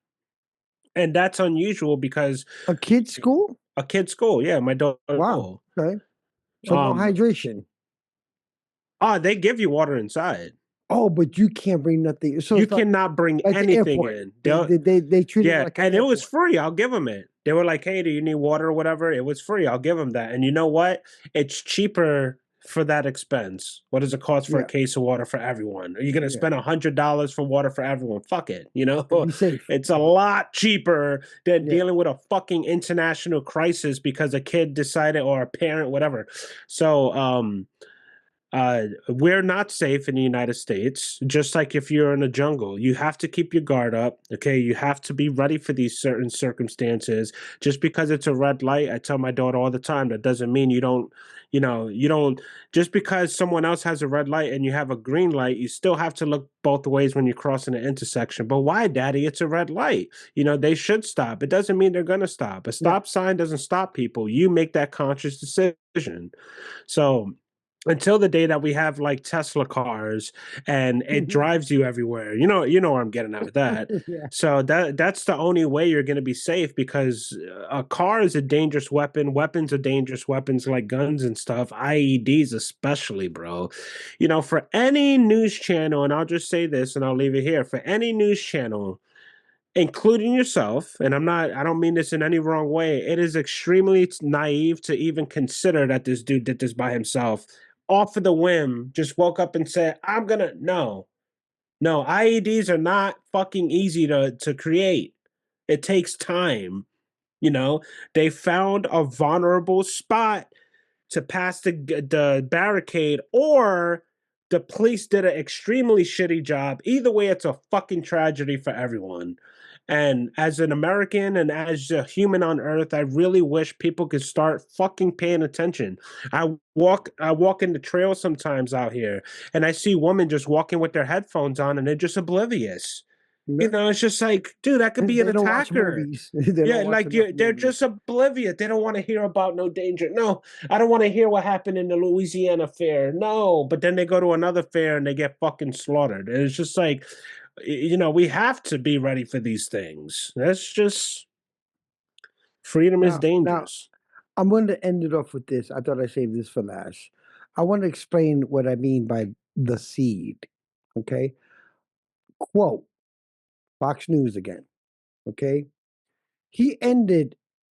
Speaker 1: And that's unusual because
Speaker 2: A kid's school?
Speaker 1: a kid's school, yeah, my daughter's
Speaker 2: Wow.
Speaker 1: school.
Speaker 2: Okay. So no
Speaker 1: Um,
Speaker 2: hydration.
Speaker 1: they give you water inside.
Speaker 2: Oh, but you can't bring nothing. So
Speaker 1: You
Speaker 2: it's
Speaker 1: cannot bring
Speaker 2: like the
Speaker 1: anything
Speaker 2: airport.
Speaker 1: in.
Speaker 2: They treat it
Speaker 1: Yeah,
Speaker 2: like an
Speaker 1: and it was
Speaker 2: airport.
Speaker 1: free. I'll give them it. They were like, "Hey, do you need water or whatever?" It was free. I'll give them that. And you know what? It's cheaper for that expense. What does it cost for a
Speaker 2: Yeah,
Speaker 1: case of water for everyone? Are you going to
Speaker 2: yeah.
Speaker 1: spend $100 for water for everyone? Fuck it.
Speaker 2: To be safe.
Speaker 1: It's a lot cheaper than
Speaker 2: Yeah.
Speaker 1: dealing with a fucking international crisis because a kid decided or a parent, whatever. So, we're not safe in the United States. Just like if you're in a jungle, you have to keep your guard up. Okay, you have to be ready for these certain circumstances. Just because it's a red light, I tell my daughter all the time, that doesn't mean you don't. You don't. Just because someone else has a red light and you have a green light, you still have to look both ways when you're crossing an intersection. But why, Daddy? It's a red light. They should stop. It doesn't mean they're gonna stop. A
Speaker 2: Yeah.
Speaker 1: stop sign doesn't stop people. You make that conscious decision. So until the day that we have like Tesla cars and it drives you everywhere. You know where I'm getting at with that.
Speaker 2: Yeah.
Speaker 1: So that's the only way you're going to be safe because a car is a dangerous weapon. Weapons are dangerous weapons like guns and stuff. IEDs especially, bro. For any news channel, and I'll just say this and I'll leave it here. For any news channel, including yourself, and I don't mean this in any wrong way, it is extremely naive to even consider that this dude did this by himself off of the whim, just woke up and said, I'm gonna. No, no, IEDs are not fucking easy to create. It takes time. you know they found a vulnerable spot to pass the barricade, or the police did an extremely shitty job. Either way, it's a fucking tragedy for everyone. And as an American and as a human on Earth, I really wish people could start fucking paying attention. I walk in the trail sometimes out here, and I see women just walking with their headphones on, and they're just oblivious.
Speaker 2: Yeah.
Speaker 1: It's just like, dude, that could be an
Speaker 2: They don't watch
Speaker 1: attacker.
Speaker 2: movies. They
Speaker 1: Yeah,
Speaker 2: don't watch
Speaker 1: like
Speaker 2: enough
Speaker 1: they're
Speaker 2: movies.
Speaker 1: just oblivious. They don't want to hear about no danger. No, I don't want to hear what happened in the Louisiana fair. No, but then they go to another fair and they get fucking slaughtered. And it's just like, we have to be ready for these things. That's just freedom is
Speaker 2: Now,
Speaker 1: dangerous.
Speaker 2: I'm going to end it off with this. I thought I saved this for last. I want to explain what I mean by the seed. Okay. Quote Fox News again. Okay. He ended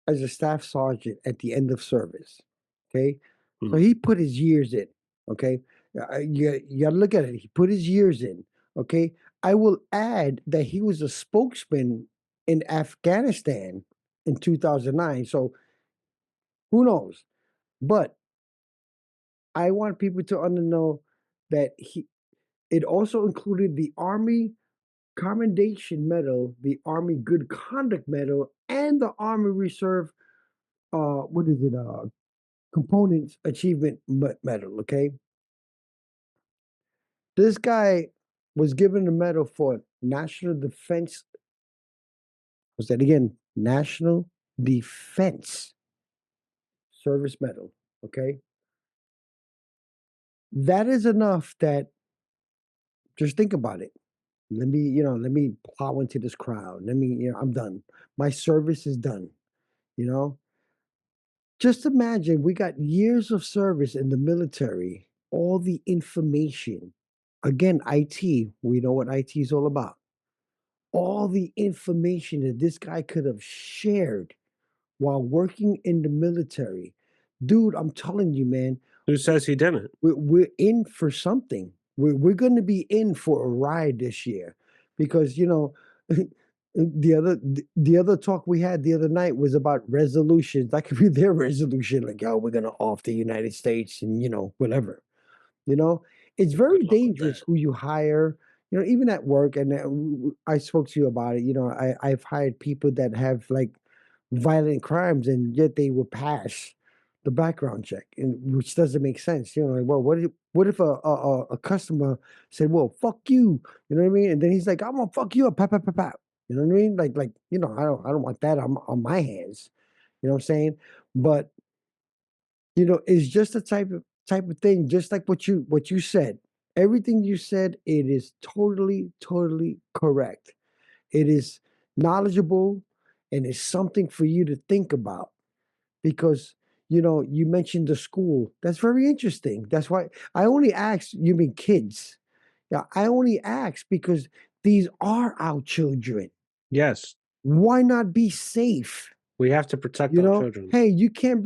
Speaker 2: as a staff sergeant at the end of service. Okay. So
Speaker 1: Mm.
Speaker 2: he put his years in. Okay. You got to look at it. He put his years in. Okay. I will add that he was a spokesman in Afghanistan in 2009. So who knows? But I want people to know that it also included the Army Commendation Medal, the Army Good Conduct Medal, and the Army Reserve what is it? Components Achievement Medal. Okay, this guy was given a medal for National Defense. Was that again? National Defense Service Medal. Okay, that is enough. That just think about it. Let me plow into this crowd. I'm done. My service is done. You know, just imagine we got years of service in the military, all the information. Again, IT, we know what IT is all about. All the information that this guy could have shared while working in the military. Dude, I'm telling you, man,
Speaker 1: Who says he didn't?
Speaker 2: we're in for something. We're going to be in for a ride this year because, the other talk we had the other night was about resolutions. That could be their resolution, like, oh, we're gonna off the United States and whatever. You know, it's
Speaker 1: Good
Speaker 2: very
Speaker 1: luck with
Speaker 2: dangerous
Speaker 1: that.
Speaker 2: who you hire. Even at work, and I spoke to you about it. I've hired people that have like violent crimes, and yet they will pass the background check, and which doesn't make sense. Like, well, what if a customer said, "Well, fuck you," you know what I mean? And then he's like, "I'm gonna fuck you up, pat pat pat pat." You know what I mean? I don't want that on my hands. You know what I'm saying? But it's just the type of thing, just like what you said. Everything you said, it is totally, totally correct. It is knowledgeable and it's something for you to think about because you mentioned the school. That's very interesting. That's why I only asked, you mean kids. Yeah, I only asked because these are our children.
Speaker 1: Yes,
Speaker 2: Why not be safe?
Speaker 1: we have to protect our children.
Speaker 2: Hey, you can't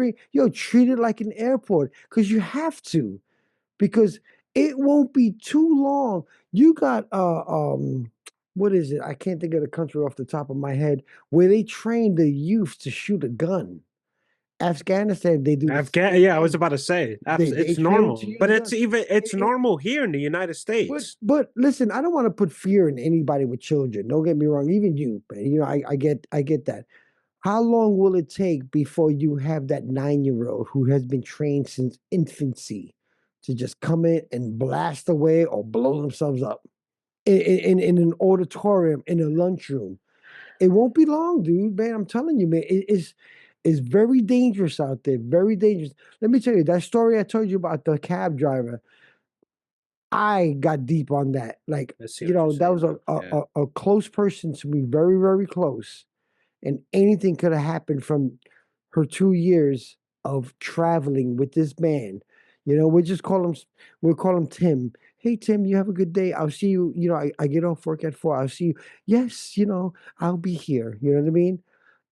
Speaker 2: treat it like an airport because you have to, because it won't be too long. You got what is it? I can't think of the country off the top of my head where they train the youth to shoot a gun. Afghanistan, they do the
Speaker 1: Afghan,
Speaker 2: same
Speaker 1: yeah, I was
Speaker 2: thing.
Speaker 1: about to say,
Speaker 2: They
Speaker 1: it's
Speaker 2: train them to
Speaker 1: normal,
Speaker 2: use
Speaker 1: but
Speaker 2: a gun.
Speaker 1: it's
Speaker 2: It,
Speaker 1: normal here in the United
Speaker 2: but
Speaker 1: States.
Speaker 2: but listen, I don't want to put fear in anybody with children. Don't get me wrong, even you, man. I get that. How long will it take before you have that 9-year-old who has been trained since infancy to just come in and blast away or blow themselves up in an auditorium, in a lunchroom? It won't be long, dude, man. I'm telling you, man. It's very dangerous out there. Very dangerous. Let me tell you that story I told you about the cab driver. I got deep on that. Like,
Speaker 1: I see what you're
Speaker 2: that
Speaker 1: saying
Speaker 2: was a
Speaker 1: now.
Speaker 2: a,
Speaker 1: Yeah.
Speaker 2: a a close person to me, very, very close, and anything could have happened from her 2 years of traveling with this man. We'll call him Tim. Hey Tim, you have a good day. I'll see you. I get off work at 4. I'll see you. Yes, I'll be here. You know what I mean?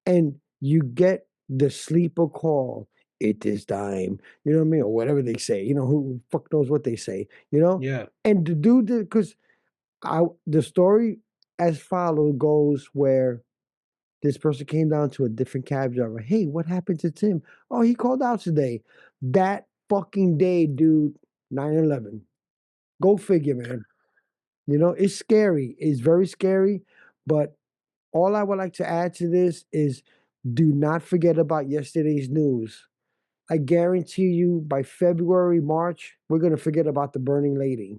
Speaker 2: And you get the sleeper call. It is time. You know what I mean? Or whatever they say. Who fuck knows what they say, you know?
Speaker 1: Yeah.
Speaker 2: And the dude, because the story as follows goes where this person came down to a different cab driver. Hey, what happened to Tim? Oh, he called out today. That fucking day, dude, 9/11. Go figure, man. It's scary. It's very scary. But all I would like to add to this is do not forget about yesterday's news. I guarantee you by February, March, we're going to forget about the burning lady.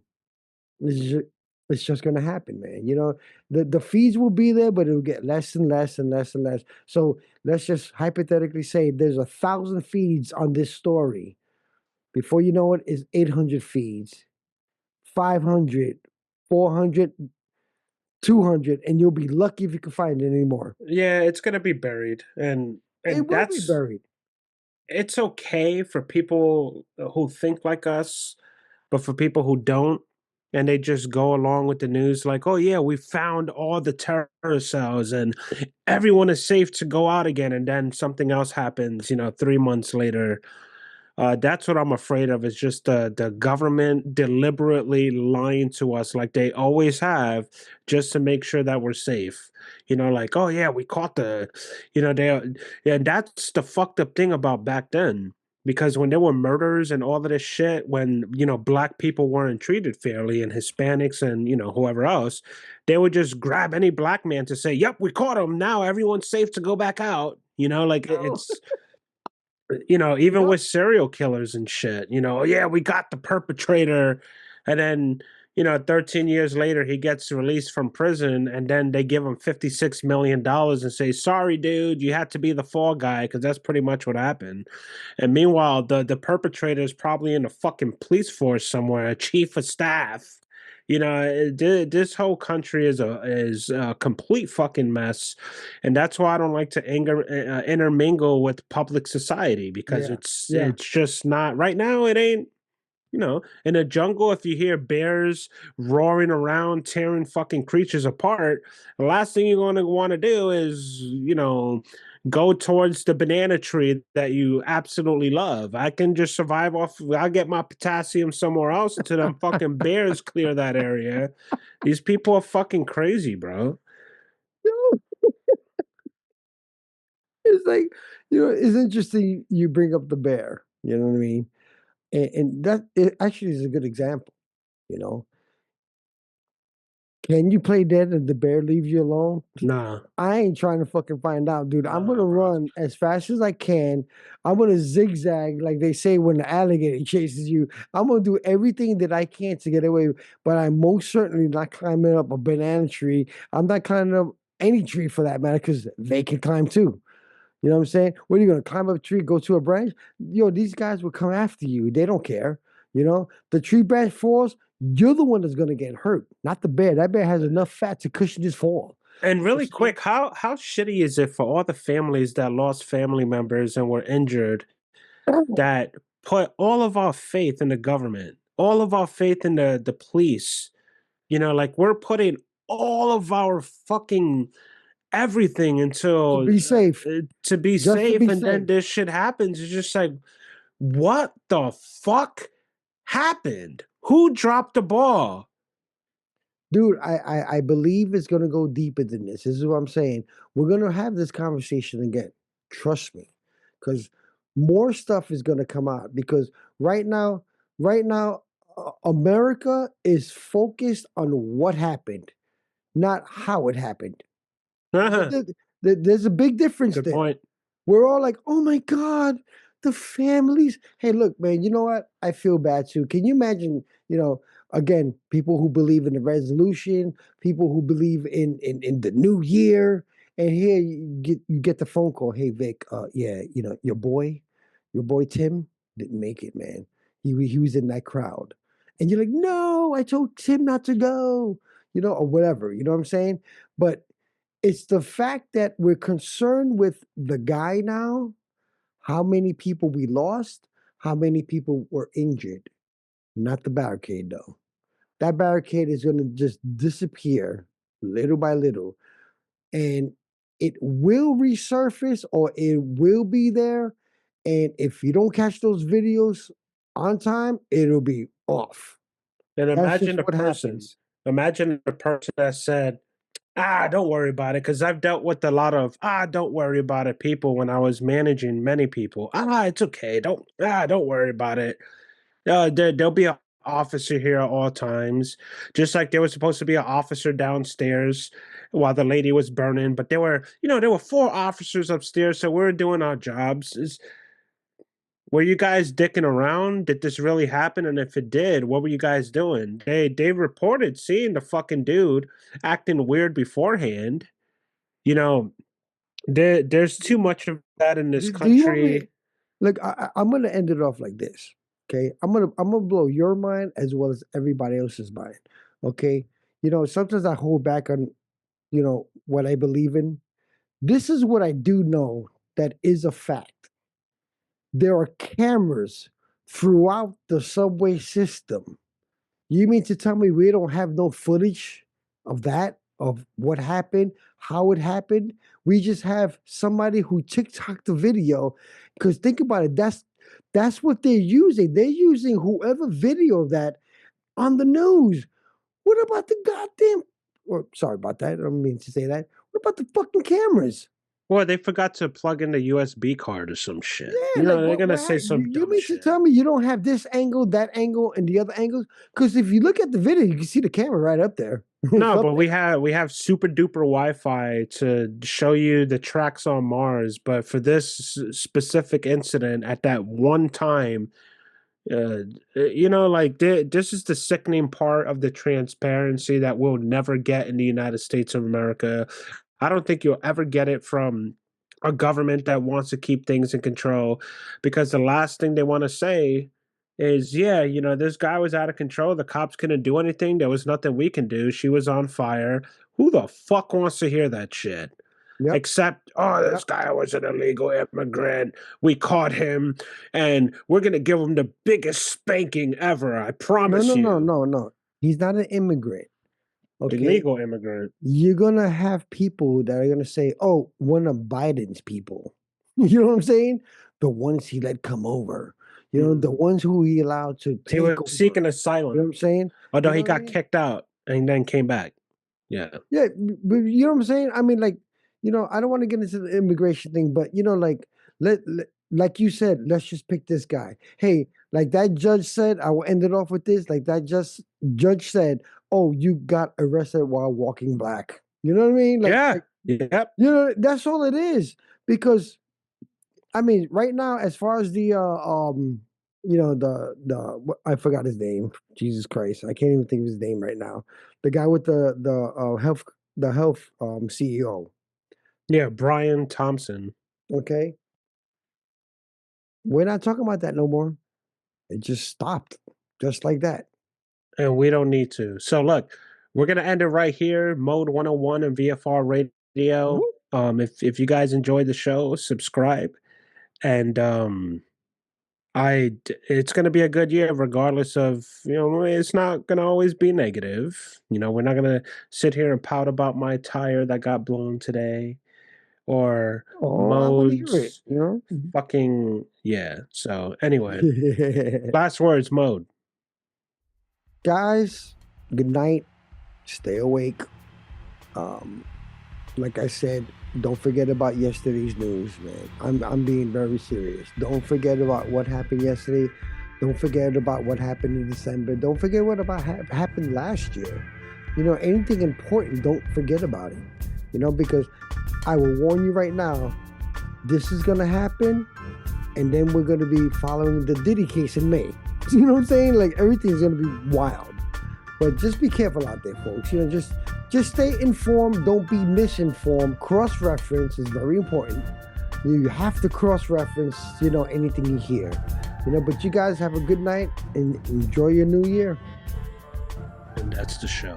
Speaker 2: It's just, it's just going to happen, man. The fees will be there, but it'll get less and less and less and less. So let's just hypothetically say there's 1,000 feeds on this story. Before you know it, it's 800 feeds, 500, 400, 200, and you'll be lucky if you can find it anymore.
Speaker 1: Yeah, it's gonna be buried. And
Speaker 2: It will be
Speaker 1: that's
Speaker 2: buried.
Speaker 1: it's okay for people who think like us, but for people who don't, and they just go along with the news like, oh yeah, we found all the terror cells and everyone is safe to go out again, and then something else happens, 3 months later. That's what I'm afraid of, is just the government deliberately lying to us like they always have, just to make sure that we're safe. Like, oh yeah, we caught they, yeah, and that's the fucked up thing about back then. because when there were murders and all of this shit, when black people weren't treated fairly and Hispanics and whoever else, they would just grab any black man to say, "Yep, we caught him. Now everyone's safe to go back out." Like
Speaker 2: Oh,
Speaker 1: it's even
Speaker 2: yep.
Speaker 1: with serial killers and shit, "Oh, yeah, we got the perpetrator," and then 13 years later he gets released from prison, and then they give him $56 million and say, "Sorry, dude, you had to be the fall guy," because that's pretty much what happened. And meanwhile, the perpetrator is probably in the fucking police force somewhere, a chief of staff. This whole country is a complete fucking mess, and that's why I don't like to intermingle with public society, because
Speaker 2: Yeah,
Speaker 1: it's
Speaker 2: yeah.
Speaker 1: it's just not right now. It ain't. In a jungle, if you hear bears roaring around, tearing fucking creatures apart, the last thing you're going to want to do is, go towards the banana tree that you absolutely love. I can just survive off, I'll get my potassium somewhere else until them fucking bears clear that area. These people are fucking crazy, bro.
Speaker 2: No, it's like, it's interesting you bring up the bear. You know what I mean? And that it actually is a good example. You know, can you play dead and the bear leaves you alone?
Speaker 1: Nah,
Speaker 2: I ain't trying to fucking find out, dude. I'm
Speaker 1: nah,
Speaker 2: gonna
Speaker 1: bro.
Speaker 2: run as fast as I can. I'm gonna zigzag, like they say when the alligator chases you. I'm gonna do everything that I can to get away, but I'm most certainly not climbing up a banana tree. I'm not climbing up any tree for that matter, because they can climb too. You know what I'm saying? What are you gonna climb up a tree, go to a branch? These guys will come after you. They don't care. The tree branch falls, you're the one that's gonna get hurt, not the bear. That bear has enough fat to cushion his fall.
Speaker 1: And
Speaker 2: You
Speaker 1: really
Speaker 2: see?
Speaker 1: quick, how shitty is it for all the families that lost family members and were injured, that put all of our faith in the government, all of our faith in the police? Like we're putting all of our fucking everything
Speaker 2: To
Speaker 1: until
Speaker 2: be safe,
Speaker 1: to be
Speaker 2: just to
Speaker 1: safe,
Speaker 2: be
Speaker 1: and then
Speaker 2: safe.
Speaker 1: this shit happens. It's just like, what the fuck happened? Who dropped the ball?
Speaker 2: Dude, I believe it's gonna go deeper than this. This is what I'm saying. We're gonna have this conversation again. Trust me. Because more stuff is gonna come out. Because right now, right now, America is focused on what happened, not how it happened.
Speaker 1: Good
Speaker 2: There's a big difference there.
Speaker 1: point.
Speaker 2: We're all like, "Oh my God, the families." Hey, look, man, you know what? I feel bad too. Can you imagine, again, people who believe in the resolution, people who believe in the new year, and here you get the phone call, "Hey Vic, yeah, your boy Tim didn't make it, man. He was in that crowd." And you're like, "No, I told Tim not to go," or whatever. You know what I'm saying? But it's the fact that we're concerned with the guy now, how many people we lost, how many people were injured, not the barricade, though. That barricade is going to just disappear little by little, and it will resurface or it will be there. And if you don't catch those videos on time, it'll be off.
Speaker 1: And
Speaker 2: That's just what happens.
Speaker 1: imagine the person that said, don't worry about it. Because I've dealt with a lot of don't worry about it people when I was managing many people. It's okay. Don't worry about it. There'll be an officer here at all times, just like there was supposed to be an officer downstairs while the lady was burning. But there were four officers upstairs, so we were doing our jobs. Were you guys dicking around? Did this really happen? And if it did, what were you guys doing? They reported seeing the fucking dude acting weird beforehand. You know, there's too much of that in this
Speaker 2: Do you want me?
Speaker 1: country.
Speaker 2: Look, I'm gonna end it off like this. Okay, I'm gonna blow your mind as well as everybody else's mind. Okay, sometimes I hold back on what I believe in. This is what I do know that is a fact. There are cameras throughout the subway system. You mean to tell me we don't have no footage of that, of what happened, how it happened? We just have somebody who TikTok the video. Because think about it, that's what they're using. They're using whoever video that on the news. What about the goddamn? Or sorry about that. I don't mean to say that. What about the fucking cameras?
Speaker 1: Well, they forgot to plug in the USB card or some shit.
Speaker 2: Yeah,
Speaker 1: You
Speaker 2: like
Speaker 1: know, they're gonna say
Speaker 2: you
Speaker 1: some
Speaker 2: you
Speaker 1: dumb
Speaker 2: mean to
Speaker 1: shit.
Speaker 2: tell me you don't have this angle, that angle, and the other angles? Because if you look at the video, you can see the camera right up there. It's
Speaker 1: No,
Speaker 2: up
Speaker 1: but
Speaker 2: there.
Speaker 1: we have super duper Wi-Fi to show you the tracks on Mars. But for this specific incident at that one time, uh, you know, like this is the sickening part of the transparency that we'll never get in the United States of America. I don't think you'll ever get it from a government that wants to keep things in control, because the last thing they want to say is, yeah, you know, this guy was out of control. The cops couldn't do anything. There was nothing we can do. She was on fire. Who the fuck wants to hear that shit?
Speaker 2: Yep,
Speaker 1: Except, oh, this
Speaker 2: yep.
Speaker 1: guy was an illegal immigrant. We caught him, and we're gonna give him the biggest spanking ever. I
Speaker 2: No,
Speaker 1: promise
Speaker 2: no, no,
Speaker 1: you.
Speaker 2: no, no. He's not an immigrant. Okay,
Speaker 1: Illegal immigrant.
Speaker 2: you're gonna have people that are gonna say, "Oh, one of Biden's people." You know what I'm saying? The ones he let come over. You know, the
Speaker 1: Mm.
Speaker 2: ones who he allowed to
Speaker 1: He was
Speaker 2: take over.
Speaker 1: seeking
Speaker 2: You know
Speaker 1: asylum,
Speaker 2: what I'm saying?
Speaker 1: although
Speaker 2: You
Speaker 1: he
Speaker 2: know what I
Speaker 1: got
Speaker 2: mean?
Speaker 1: kicked out and then came back. Yeah.
Speaker 2: Yeah, but you know what I'm saying? I mean, like, I don't want to get into the immigration thing, but like, like you said, let's just pick this guy. Hey, like that judge said, I will end it off with this. Like that just judge said, "Oh, you got arrested while walking black." You know what I mean?
Speaker 1: Yeah. Yep.
Speaker 2: That's all it is. Because I mean, right now, as far as I forgot his name. Jesus Christ, I can't even think of his name right now. The guy with the health CEO.
Speaker 1: Yeah. Brian Thompson.
Speaker 2: Okay, we're not talking about that no more. It just stopped, just like that.
Speaker 1: And we don't need to. So look, we're gonna end it right here. Mode 101 and VFR radio.
Speaker 2: Mhm.
Speaker 1: If you guys enjoyed the show, subscribe. And it's going to be a good year regardless of, you know, it's not going to always be negative. You know, we're not going to sit here and pout about my tire that got blown today, or
Speaker 2: Oh, I want to hear it.
Speaker 1: modes.
Speaker 2: Mhm.
Speaker 1: Fucking yeah. So anyway, last words, mode.
Speaker 2: Guys, good night. Stay awake. Um, like I said, don't forget about yesterday's news, man. I'm being very serious. Don't forget about what happened yesterday. Don't forget about what happened in December. Don't forget what about happened last year. Anything important, don't forget about it. Because I will warn you right now, this is gonna happen, and then we're gonna be following the Diddy case in May. You know what I'm saying? Like everything's gonna be wild. But just be careful out there, folks. Just stay informed. Don't be misinformed. Cross-reference is very important. You have to cross-reference, anything you hear. But you guys have a good night and enjoy your new year.
Speaker 1: And that's the show.